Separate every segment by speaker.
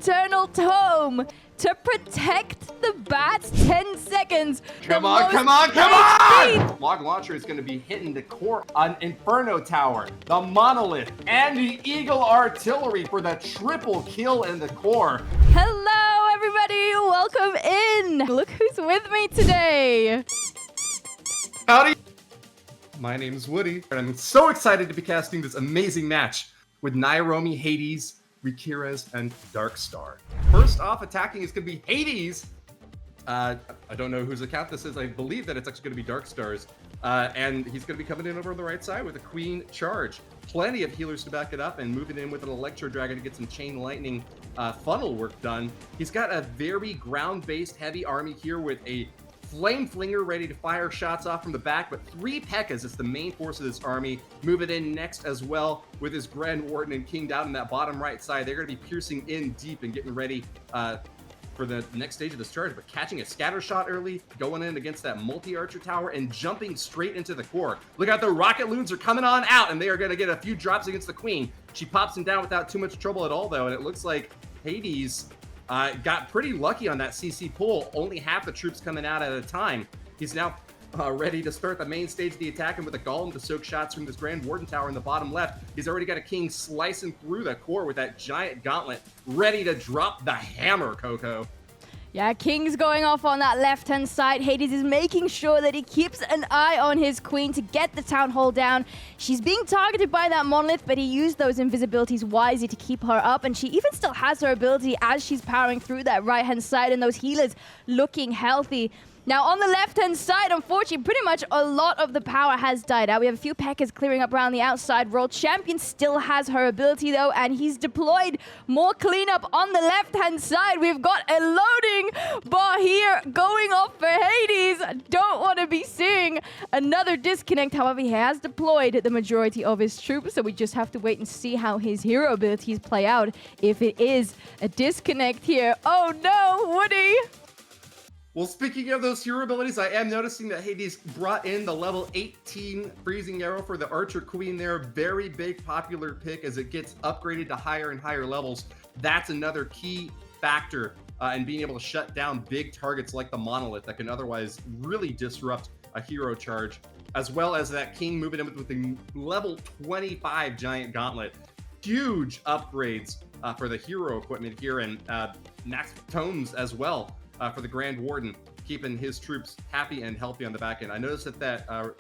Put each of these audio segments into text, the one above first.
Speaker 1: eternal tome to protect the bats. 10 seconds.
Speaker 2: Come on! Log Launcher is going to be hitting the core on Inferno Tower, the Monolith, and the Eagle Artillery for the triple kill in the core.
Speaker 1: Hello, everybody. Welcome in. Look who's with me today.
Speaker 2: Howdy. My name's Woody, and I'm so excited to be casting this amazing match with Naomi, Hades, Riras, and Darkstar. First off, attacking is going to be Hades. I don't know whose account this is. I believe that it's actually going to be Darkstar's. And he's going to be coming in over on the right side with a Queen charge. Plenty of healers to back it up, and moving in with an Electro Dragon to get some Chain Lightning funnel work done. He's got a very ground-based heavy army here with a Flame Flinger ready to fire shots off from the back, but 3 P.E.K.K.A.s is the main force of this army. Moving in next as well with his Grand Warden and King down in that bottom right side. They're going to be piercing in deep and getting ready for the next stage of this charge, but catching a scatter shot early, going in against that multi-archer tower and jumping straight into the core. Look out, the rocket loons are coming on out, and they are going to get a few drops against the Queen. She pops him down without too much trouble at all, though, and it looks like Hades got pretty lucky on that CC pull. Only half the troops coming out at a time. He's now ready to start the main stage of the attack, and with a Golem to soak shots from this Grand Warden Tower in the bottom left. He's already got a King slicing through the core with that giant gauntlet, ready to drop the hammer, Coco.
Speaker 1: Yeah, King's going off on that left-hand side. Hades is making sure that he keeps an eye on his Queen to get the Townhall down. She's being targeted by that Monolith, but he used those invisibilities wisely to keep her up, and she even still has her ability as she's powering through that right-hand side, and those healers looking healthy. Now, on the left-hand side, unfortunately, pretty much a lot of the power has died out. We have a few P.E.K.K.A.s clearing up around the outside. World Champion still has her ability, though, and he's deployed more cleanup on the left-hand side. We've got a loading bar here going off for Hades. Don't want to be seeing another disconnect. However, he has deployed the majority of his troops, so we just have to wait and see how his hero abilities play out if it is a disconnect here. Oh, no, Woody!
Speaker 2: Well, speaking of those hero abilities, I am noticing that Hades brought in the level 18 Freezing Arrow for the Archer Queen there. Very big popular pick as it gets upgraded to higher and higher levels. That's another key factor in being able to shut down big targets like the Monolith that can otherwise really disrupt a hero charge, as well as that King moving in with the level 25 Giant Gauntlet. Huge upgrades for the hero equipment here, and max tomes as well. For the Grand Warden, keeping his troops happy and healthy on the back end. I noticed that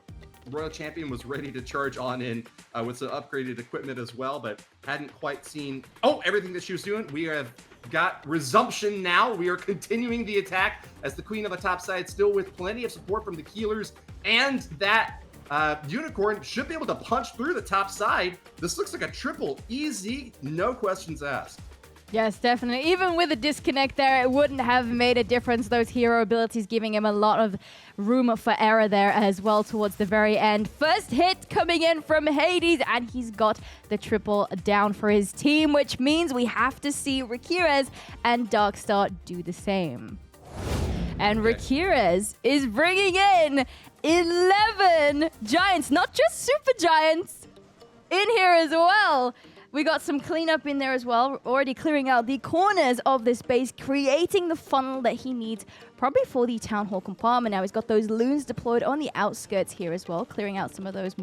Speaker 2: Royal Champion was ready to charge on in with some upgraded equipment as well, but hadn't quite seen everything that she was doing. We have got resumption now. We are continuing the attack as the Queen on the top side, still with plenty of support from the healers, and that Unicorn should be able to punch through the top side. This looks like a triple easy, no questions asked.
Speaker 1: Yes, definitely. Even with a disconnect there, it wouldn't have made a difference. Those hero abilities giving him a lot of room for error there as well towards the very end. First hit coming in from Hades, and he's got the triple down for his team, which means we have to see Riras and Darkstar do the same. And Riras is bringing in 11 giants, not just super giants, in here as well. We got some cleanup in there as well, already clearing out the corners of this base, creating the funnel that he needs probably for the Townhall compartment. Now he's got those loons deployed on the outskirts here as well, clearing out some of those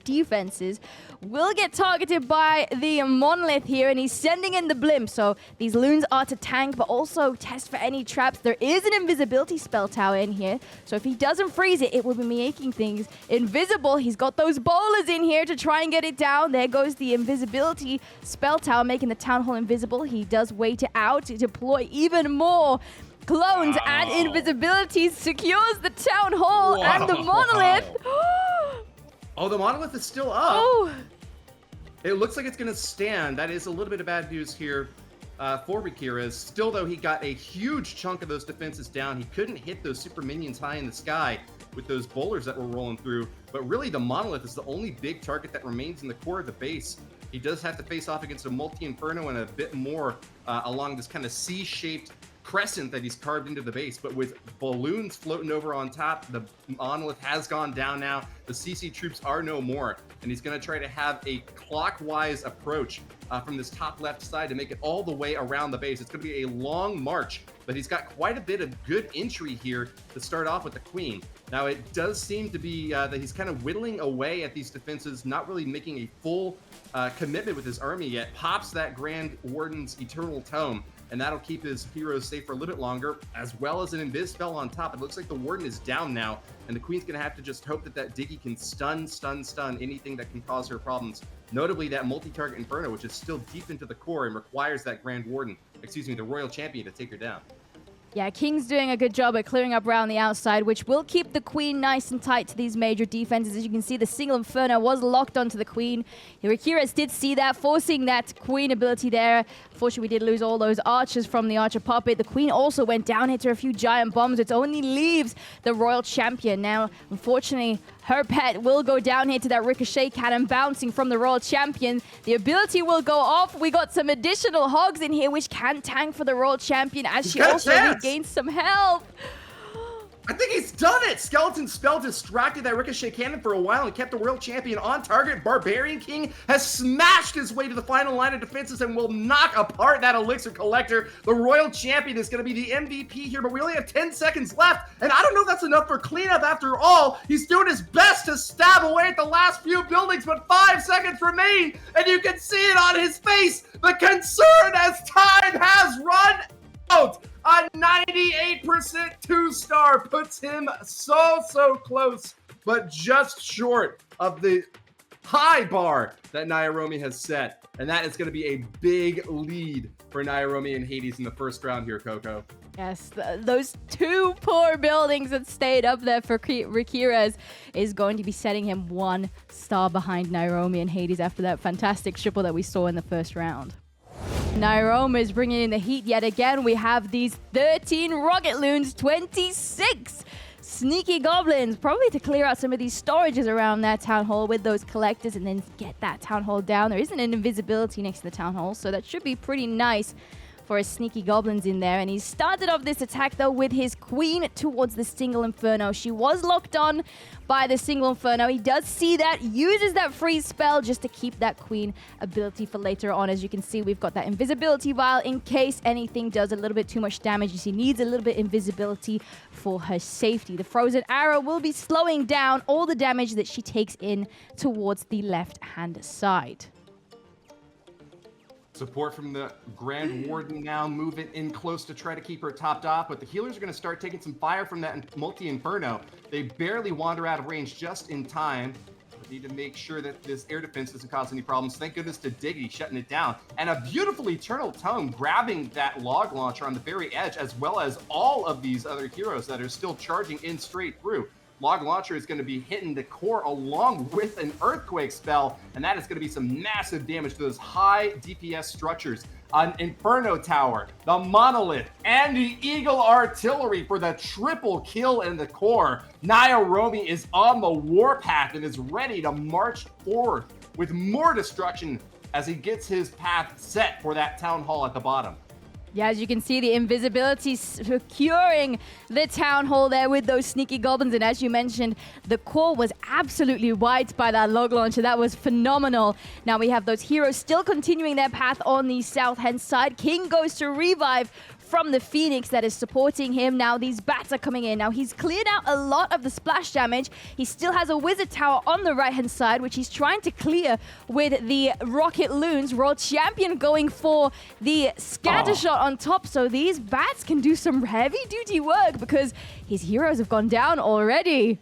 Speaker 1: defenses. Will get targeted by the Monolith here, and he's sending in the blimp. So these loons are to tank, but also test for any traps. There is an invisibility spell tower in here, so if he doesn't freeze it, it will be making things invisible. He's got those bowlers in here to try and get it down. There goes the invisibility spell tower, making the Townhall invisible. He does wait it out to deploy even more clones and invisibility, secures the Townhall and the Monolith.
Speaker 2: Oh, the Monolith is still up.
Speaker 1: Oh.
Speaker 2: It looks like it's going to stand. That is a little bit of bad news here for Riras. Still, though, he got a huge chunk of those defenses down. He couldn't hit those super minions high in the sky with those bowlers that were rolling through. But really, the Monolith is the only big target that remains in the core of the base. He does have to face off against a multi-inferno and a bit more along this kind of C-shaped crescent that he's carved into the base, but with balloons floating over on top, the Monolith has gone down now. the CC troops are no more, and he's going to try to have a clockwise approach from this top left side to make it all the way around the base. It's going to be a long march, but he's got quite a bit of good entry here to start off with the queen. Now, it does seem to be that he's kind of whittling away at these defenses, not really making a full commitment with his army yet. Pops that Grand Warden's Eternal Tome, and that'll keep his heroes safe for a little bit longer, as well as an Invis spell on top. It looks like the Warden is down now, and the Queen's going to have to just hope that that Diggy can stun anything that can cause her problems. Notably, that multi-target Inferno, which is still deep into the core and requires that Grand Warden, the Royal Champion, to take her down.
Speaker 1: Yeah, King's doing a good job at clearing up around the outside, which will keep the Queen nice and tight to these major defenses. As you can see, the single Inferno was locked onto the Queen. Riras did see that, forcing that Queen ability there. Unfortunately, we did lose all those archers from the Archer Puppet. The Queen also went down, hit her a few giant bombs, which only leaves the Royal Champion. Now, unfortunately, her pet will go down here to that Ricochet cannon bouncing from the Royal Champion. The ability will go off. We got some additional hogs in here, which can tank for the Royal Champion as she also regains some health.
Speaker 2: I think he's done it! Skeleton Spell distracted that Ricochet cannon for a while and kept the Royal Champion on target. Barbarian King has smashed his way to the final line of defenses and will knock apart that Elixir Collector. The Royal Champion is going to be the MVP here, but we only have 10 seconds left, and I don't know if that's enough for cleanup after all. He's doing his best to stab away at the last few buildings, but 5 seconds remain, and you can see it on his face. The concern as time has run out. A 98% 2-star puts him so close, but just short of the high bar that Naomi has set. And that is going to be a big lead for Naomi and Hades in the first round here, Coco.
Speaker 1: Yes, those two poor buildings that stayed up there for Riras is going to be setting him 1 star behind Naomi and Hades after that fantastic triple that we saw in the first round. Naomi is bringing in the heat yet again. We have these 13 rocket loons, 26 sneaky goblins, probably to clear out some of these storages around that town hall with those collectors and then get that town hall down. There isn't an invisibility next to the town hall, so that should be pretty nice for his sneaky goblins in there. And he started off this attack though with his queen towards the single Inferno. She was locked on by the single Inferno. He does see that, uses that freeze spell just to keep that queen ability for later on. As you can see, we've got that invisibility vial in case anything does a little bit too much damage. She needs a little bit invisibility for her safety. The frozen arrow will be slowing down all the damage that she takes in towards the left-hand side.
Speaker 2: Support from the Grand Warden now moving in close to try to keep her topped off, but the healers are going to start taking some fire from that multi-inferno. They barely wander out of range just in time. We need to make sure that this air defense doesn't cause any problems. Thank goodness to Diggity shutting it down. And a beautiful Eternal Tome grabbing that log launcher on the very edge, as well as all of these other heroes that are still charging in straight through. Log Launcher is going to be hitting the core along with an Earthquake spell, and that is going to be some massive damage to those high DPS structures. An Inferno Tower, the Monolith, and the Eagle Artillery for the triple kill in the core. Naomi is on the warpath and is ready to march forward with more destruction as he gets his path set for that Town Hall at the bottom.
Speaker 1: Yeah, as you can see, the invisibility securing the town hall there with those sneaky goblins. And as you mentioned, the core was absolutely wiped by that log launcher. That was phenomenal. Now we have those heroes still continuing their path on the south-hand side. King goes to revive from the Phoenix that is supporting him. Now these bats are coming in. Now he's cleared out a lot of the splash damage. He still has a wizard tower on the right-hand side, which he's trying to clear with the rocket loons. Royal Champion going for the scatter shot on top, so these bats can do some heavy-duty work because his heroes have gone down already.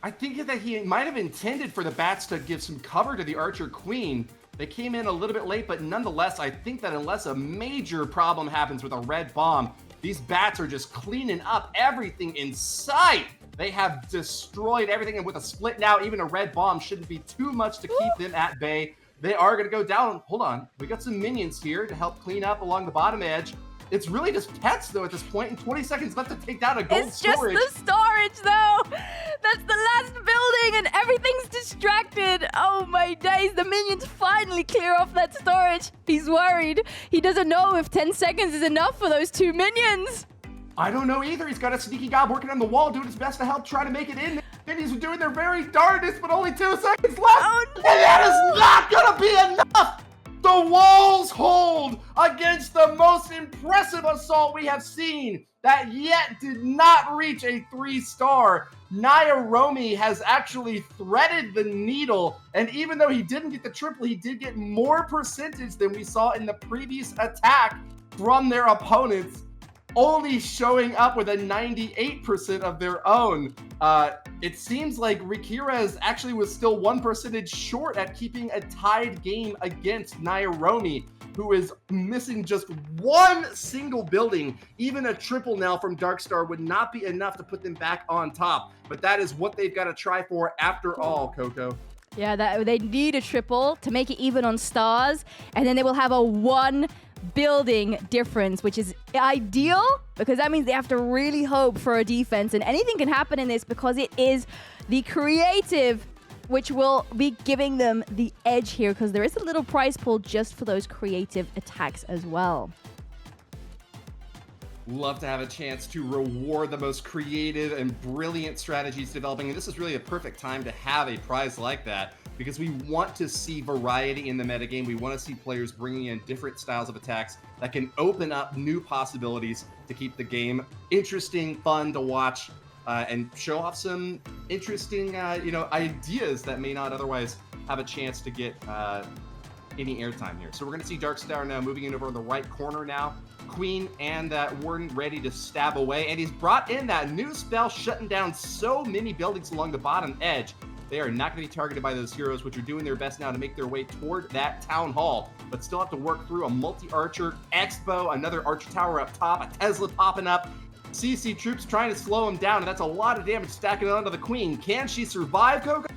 Speaker 2: I think that he might have intended for the bats to give some cover to the Archer Queen. They came in a little bit late, but nonetheless, I think that unless a major problem happens with a red bomb, these bats are just cleaning up everything in sight. They have destroyed everything, and with a split now, even a red bomb shouldn't be too much to keep them at bay. They are going to go down. Hold on. We got some minions here to help clean up along the bottom edge. It's really just pets, though, at this point, and 20 seconds left to take down a gold storage.
Speaker 1: It's just the storage, though. That's the last building, and everything's distracted. Oh, my days. The minions finally clear off that storage. He's worried. He doesn't know if 10 seconds is enough for those 2 minions.
Speaker 2: I don't know either. He's got a sneaky gob working on the wall, doing his best to help try to make it in. Hades are doing their very darndest, but only 2 seconds left. And that is not gonna be enough. The walls hold against the most impressive assault we have seen that yet did not reach a 3-star. Naomi has actually threaded the needle, and even though he didn't get the triple, he did get more percentage than we saw in the previous attack from their opponents, only showing up with a 98% of their own. It seems like Riras actually was still 1% short at keeping a tied game against Naomi, who is missing just 1 single building. Even a triple now from Darkstar would not be enough to put them back on top. But that is what they've got to try for after all, Coco.
Speaker 1: Yeah, they need a triple to make it even on stars, and then they will have a 1 building difference, which is ideal because that means they have to really hope for a defense, and anything can happen in this because it is the creative which will be giving them the edge here, because there is a little prize pool just for those creative attacks as well.
Speaker 2: Love to have a chance to reward the most creative and brilliant strategies developing, and this is really a perfect time to have a prize like that, because we want to see variety in the metagame. We want to see players bringing in different styles of attacks that can open up new possibilities to keep the game interesting, fun to watch, and show off some interesting, ideas that may not otherwise have a chance to get any airtime here. So we're going to see Darkstar now moving in over on the right corner now. Queen and that Warden ready to stab away, and he's brought in that new spell, shutting down so many buildings along the bottom edge. They are not going to be targeted by those heroes, which are doing their best now to make their way toward that Townhall, but still have to work through a multi-archer expo, another archer tower up top, a Tesla popping up. CC troops trying to slow him down, and that's a lot of damage stacking onto the Queen. Can she survive, Coco?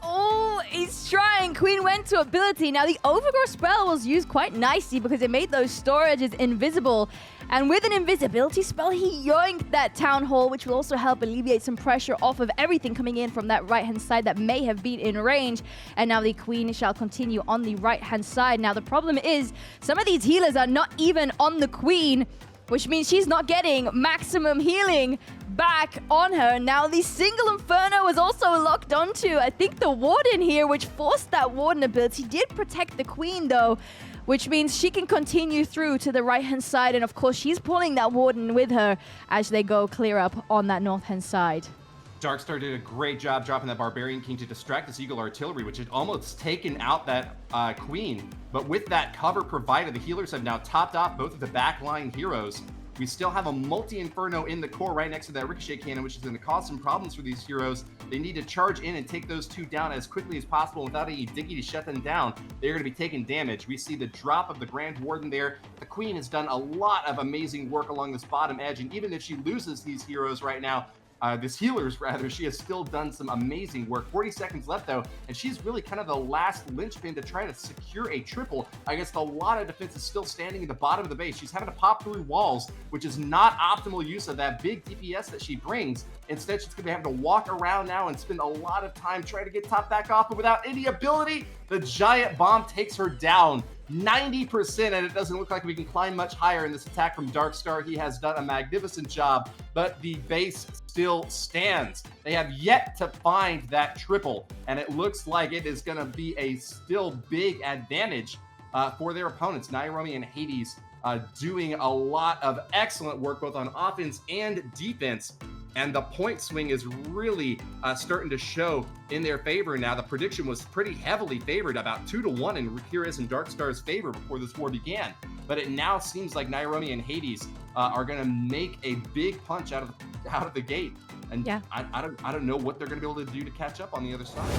Speaker 1: Oh, he's trying. Queen went to ability. Now, the Overgrowth spell was used quite nicely because it made those storages invisible. And with an invisibility spell, he yoinked that Town Hall, which will also help alleviate some pressure off of everything coming in from that right-hand side that may have been in range. And now the Queen shall continue on the right-hand side. Now, the problem is some of these healers are not even on the Queen, which means she's not getting maximum healing back on her. Now, the single Inferno was also locked onto, I think, the Warden here, which forced that Warden ability. Did protect the Queen, though, which means she can continue through to the right-hand side. And, of course, she's pulling that Warden with her as they go clear up on that north-hand side.
Speaker 2: Darkstar did a great job dropping that Barbarian King to distract this Eagle Artillery, which had almost taken out that Queen. But with that cover provided, the healers have now topped off both of the backline heroes. We still have a multi-Inferno in the core right next to that Ricochet Cannon, which is going to cause some problems for these heroes. They need to charge in and take those 2 down as quickly as possible without any Diggy to shut them down. They're going to be taking damage. We see the drop of the Grand Warden there. The Queen has done a lot of amazing work along this bottom edge, and even if she loses these heroes right now, this healers rather, she has still done some amazing work. 40 seconds left though, and she's really kind of the last linchpin to try to secure a triple against a lot of defenses still standing in the bottom of the base. She's having to pop through walls, which is not optimal use of that big DPS that she brings. Instead, she's going to be having to walk around now and spend a lot of time trying to get top back off, but without any ability, the giant bomb takes her down 90%, and it doesn't look like we can climb much higher in this attack from Darkstar. He has done a magnificent job, but the base still stands. They have yet to find that triple, and it looks like it is going to be a still big advantage for their opponents. Naomi and Hades doing a lot of excellent work both on offense and defense. And the point swing is really starting to show in their favor now. The prediction was pretty heavily favored, about 2-1 in Riras and Darkstar's favor before this war began. But it now seems like Naomi and Hades are going to make a big punch out of the gate. And yeah. I don't know what they're going to be able to do to catch up on the other side.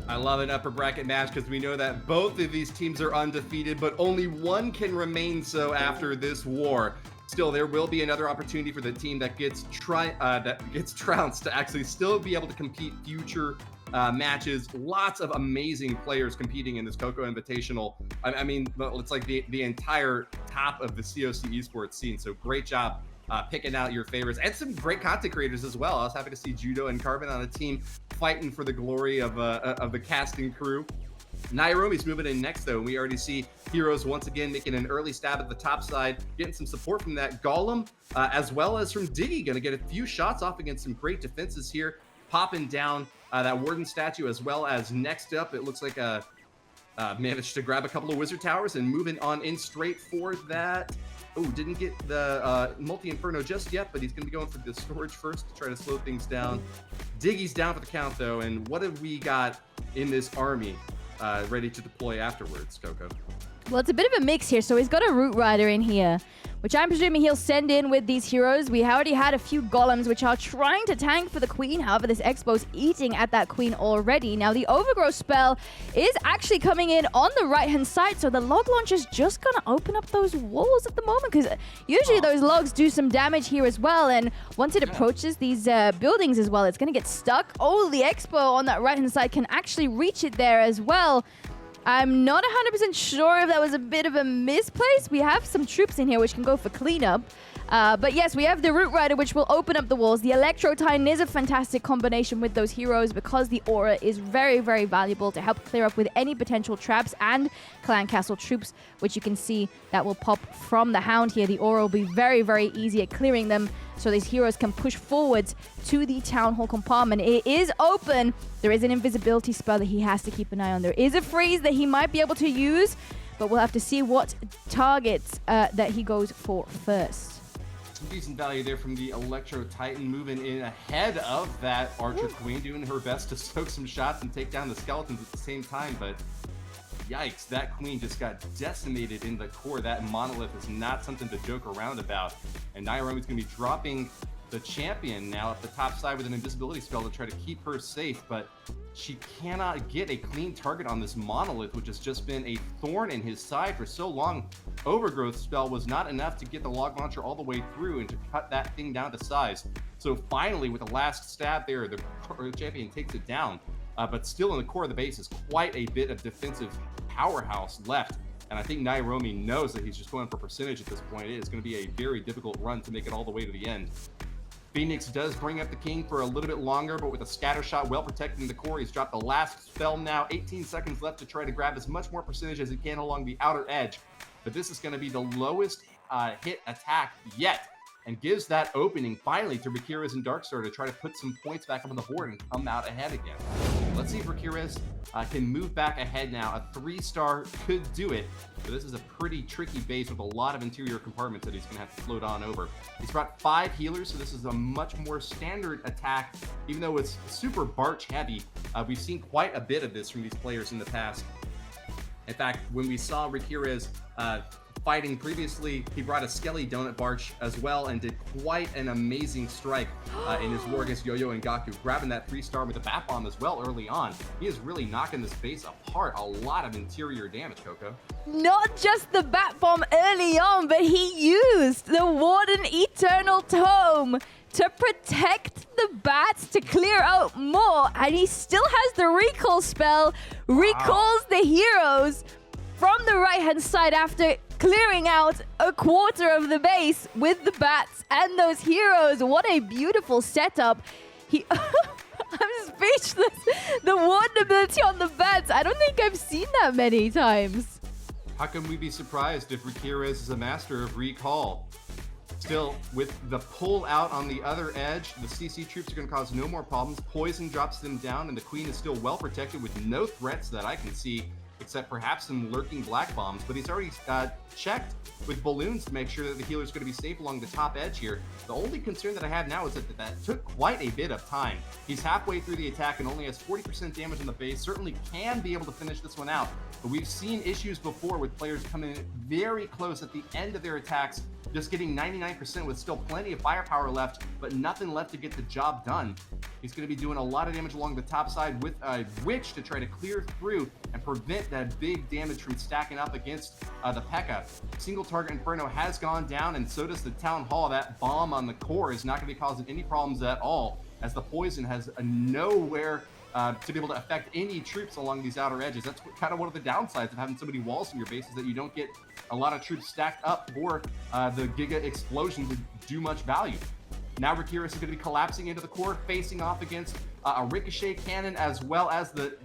Speaker 2: I love an upper bracket match because we know that both of these teams are undefeated, but only one can remain so after this war. Still, there will be another opportunity for the team that gets trounced to actually still be able to compete future matches. Lots of amazing players competing in this Coco Invitational. I mean, it's like the entire top of the COC esports scene. So great job picking out your favorites, and some great content creators as well. I was happy to see Judo and Carbon on a team fighting for the glory of the casting crew. Naomi's moving in next, though. We already see heroes once again making an early stab at the top side, getting some support from that Golem, as well as from Diggy. Going to get a few shots off against some great defenses here. popping down that Warden statue, as well as next up, it looks like managed to grab a couple of Wizard Towers and moving on in straight for that. Oh, didn't get the Multi-Inferno just yet, but he's going to be going for the storage first to try to slow things down. Diggy's down for the count, though, and what have we got in this army ready to deploy afterwards, Coco?
Speaker 1: Well, it's a bit of a mix here. So he's got a Root Rider in here, which I'm presuming he'll send in with these heroes. We already had a few golems, which are trying to tank for the queen. However, this Expo's eating at that queen already. Now, the Overgrowth spell is actually coming in on the right-hand side, so the log launcher's just going to open up those walls at the moment, because usually those logs do some damage here as well, and once it approaches these buildings as well, it's going to get stuck. Oh, the Expo on that right-hand side can actually reach it there as well. I'm not 100% sure if that was a bit of a misplace. We have some troops in here which can go for cleanup. But yes, we have the Root Rider, which will open up the walls. The Electro Titan is a fantastic combination with those heroes because the aura is very, very valuable to help clear up with any potential traps and clan castle troops, which you can see that will pop from the Hound here. The aura will be very, very easy at clearing them, so these heroes can push forwards to the Town Hall compartment. It is open. There is an invisibility spell that he has to keep an eye on. There is a freeze that he might be able to use, but we'll have to see what targets that he goes for first.
Speaker 2: Decent value there from the Electro Titan, moving in ahead of that Archer Queen, doing her best to soak some shots and take down the skeletons at the same time, but yikes, that Queen just got decimated in the core. That monolith is not something to joke around about, and Naomi's going to be dropping the champion now at the top side with an invisibility spell to try to keep her safe, but she cannot get a clean target on this monolith, which has just been a thorn in his side for so long. Overgrowth spell was not enough to get the log launcher all the way through and to cut that thing down to size. So finally, with the last stab there, the champion takes it down, but still in the core of the base is quite a bit of defensive powerhouse left. And I think Naomi knows that he's just going for percentage at this point. It is going to be a very difficult run to make it all the way to the end. Phoenix does bring up the king for a little bit longer, but with a scatter shot well protecting the core, he's dropped the last spell now. 18 seconds left to try to grab as much more percentage as he can along the outer edge. But this is going to be the lowest hit attack yet, and gives that opening finally to Riras and Darkstar to try to put some points back up on the board and come out ahead again. Let's see if Riras can move back ahead now. A 3-star could do it, but this is a pretty tricky base with a lot of interior compartments that he's going to have to float on over. He's brought 5 healers, so this is a much more standard attack, even though it's super Barch heavy. We've seen quite a bit of this from these players in the past. In fact, when we saw Riras fighting previously, he brought a Skelly Donut Barch as well and did quite an amazing strike in his war against Yo-Yo and Gaku, grabbing that 3-star with a Bat Bomb as well early on. He is really knocking this base apart. A lot of interior damage, Coco.
Speaker 1: Not just the Bat Bomb early on, but he used the Warden Eternal Tome to protect the bats, to clear out more, and he still has the recall spell, recalls the heroes from the right-hand side after clearing out a quarter of the base with the bats and those heroes. What a beautiful setup. I'm speechless. The warden ability on the bats, I don't think I've seen that many times.
Speaker 2: How can we be surprised if Riras is a master of recall? Still, with the pull out on the other edge, the CC troops are going to cause no more problems. Poison drops them down, and the queen is still well protected with no threats that I can see, except perhaps some lurking black bombs. But he's already checked with balloons to make sure that the healer's going to be safe along the top edge here. The only concern that I have now is that took quite a bit of time. He's halfway through the attack and only has 40% damage on the base. Certainly can be able to finish this one out, but we've seen issues before with players coming in very close at the end of their attacks, just getting 99% with still plenty of firepower left, but nothing left to get the job done. He's going to be doing a lot of damage along the top side with a Witch to try to clear through and prevent that big damage from stacking up against the P.E.K.K.A. Single target Inferno has gone down, and so does the Town Hall. That bomb on the core is not going to be causing any problems at all, as the poison has nowhere to be able to affect any troops along these outer edges. That's kind of one of the downsides of having so many walls in your base, is that you don't get a lot of troops stacked up for the Giga Explosion to do much value. Now Riras is going to be collapsing into the core, facing off against a ricochet cannon, as well as the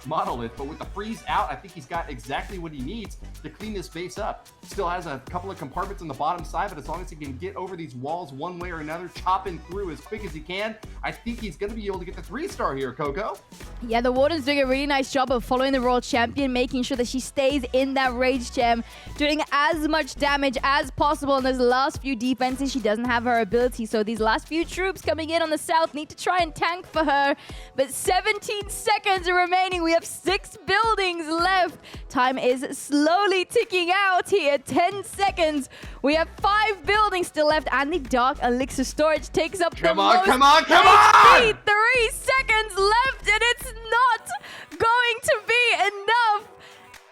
Speaker 2: monolith. But with the freeze out, I think he's got exactly what he needs to clean this base up. Still has a couple of compartments on the bottom side, but as long as he can get over these walls one way or another, chopping through as quick as he can, I think he's going to be able to get the 3-star here, Coco.
Speaker 1: Yeah, the Warden's doing a really nice job of following the Royal Champion, making sure that she stays in that rage gem, doing as much damage as possible in those last few defenses. She doesn't have her ability, so these last few troops coming in on the south need to try and tank for her. But 17 seconds remaining. We have 6 buildings left. Time is slowly ticking out here. 10 seconds. We have 5 buildings still left, and the Dark Elixir storage takes up the most.
Speaker 2: Come on!
Speaker 1: 3 seconds left, and it's not going to be enough.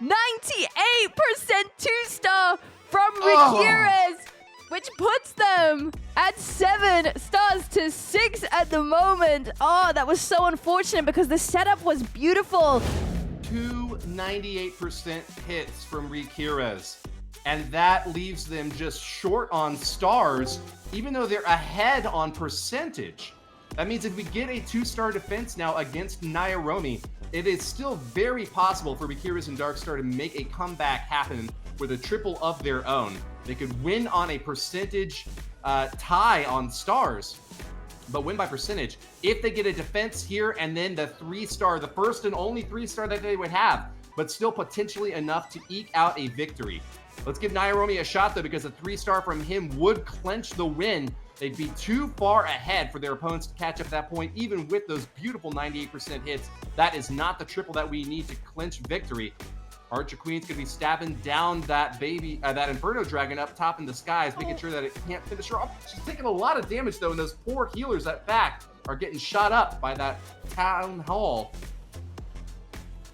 Speaker 1: 98% 2-star from Riras, which puts them at 7 stars to 6 at the moment. Oh, that was so unfortunate because the setup was beautiful.
Speaker 2: 2 98% hits from Riras, and that leaves them just short on stars, even though they're ahead on percentage. That means if we get a 2-star defense now against Naomi, it is still very possible for Riras and Darkstar to make a comeback happen with a triple of their own. They could win on a percentage tie on stars, but win by percentage if they get a defense here and then the 3-star, the first and only 3-star that they would have, but still potentially enough to eke out a victory. Let's give Naomi a shot, though, because a 3-star from him would clench the win. They'd be too far ahead for their opponents to catch up at that point, even with those beautiful 98% hits. That is not the triple that we need to clinch victory. Archer Queen's going to be stabbing down that that Inferno Dragon up top in the skies, making sure that it can't finish her off. She's taking a lot of damage, though, and those poor healers at back are getting shot up by that Townhall.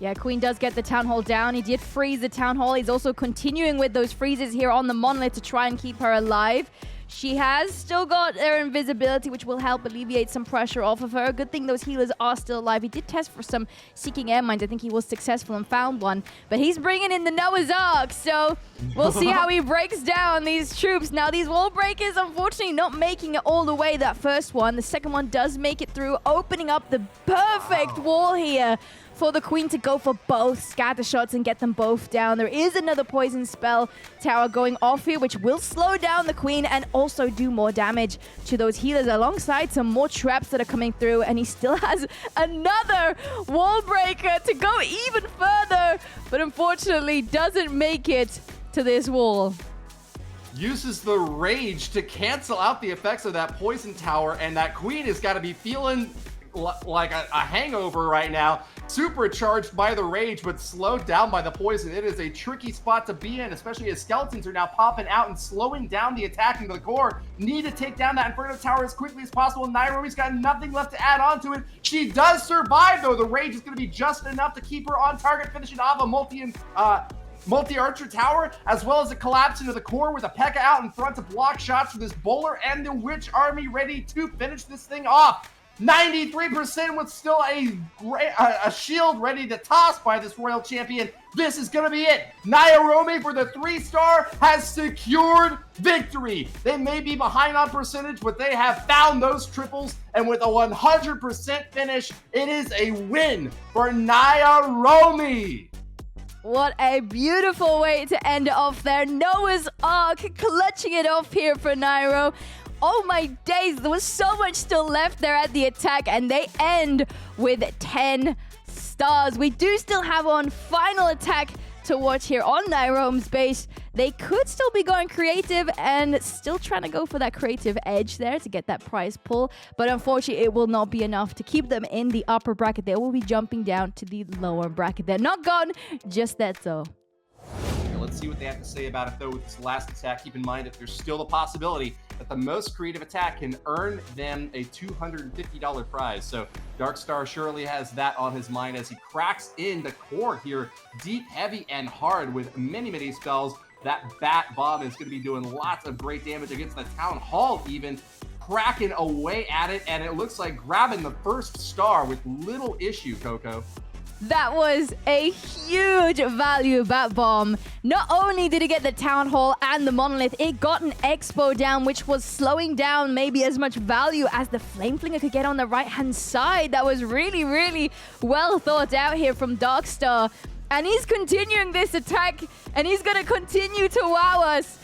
Speaker 1: Yeah, Queen does get the Townhall down. He did freeze the Townhall. He's also continuing with those freezes here on the Monolith to try and keep her alive. She has still got her invisibility, which will help alleviate some pressure off of her. Good thing those healers are still alive. He did test for some Seeking Air Mines. I think he was successful and found one. But he's bringing in the Noah's Ark, so we'll see how he breaks down these troops. Now, these wall breakers, unfortunately, not making it all the way, that first one. The second one does make it through, opening up the perfect wall here for the Queen to go for both scatter shots and get them both down. There is another poison spell tower going off here, which will slow down the Queen and also do more damage to those healers alongside some more traps that are coming through. And he still has another wall breaker to go even further, but unfortunately doesn't make it to this wall.
Speaker 2: Uses the rage to cancel out the effects of that poison tower, and that Queen has got to be feeling like a hangover right now. Supercharged by the rage, but slowed down by the poison. It is a tricky spot to be in, especially as skeletons are now popping out and slowing down the attack into the core. Need to take down that Inferno Tower as quickly as possible. Naomi's got nothing left to add on to it. She does survive, though. The rage is going to be just enough to keep her on target, finishing off a multi-archer tower, as well as a collapse into the core with a P.E.K.K.A out in front to block shots for this bowler and the Witch Army ready to finish this thing off. 93% with still a shield ready to toss by this Royal Champion. This is going to be it. Naomi for the 3-star has secured victory. They may be behind on percentage, but they have found those triples, and with a 100% finish, it is a win for Naomi.
Speaker 1: What a beautiful way to end it off there. Noah's Ark clutching it off here for Nairo. Oh my days, there was so much still left there at the attack, and they end with 10 stars. We do still have one final attack to watch here on Nairome's base. They could still be going creative and still trying to go for that creative edge there to get that prize pull, but unfortunately it will not be enough to keep them in the upper bracket. They will be jumping down to the lower bracket. They're not gone just that though.
Speaker 2: Let's see what they have to say about it, though, with this last attack. Keep in mind that there's still the possibility that the most creative attack can earn them a $250 prize. So Darkstar surely has that on his mind as he cracks in the core here, deep, heavy, and hard with many, many spells. That Bat Bomb is going to be doing lots of great damage against the Town Hall, even cracking away at it, and it looks like grabbing the first star with little issue, Coco.
Speaker 1: That was a huge value bat bomb. Not only did it get the Townhall and the Monolith, it got an Expo down, which was slowing down maybe as much value as the Flame Flinger could get on the right-hand side. That was really, really well thought out here from Darkstar. And he's continuing this attack, and he's going to continue to wow us.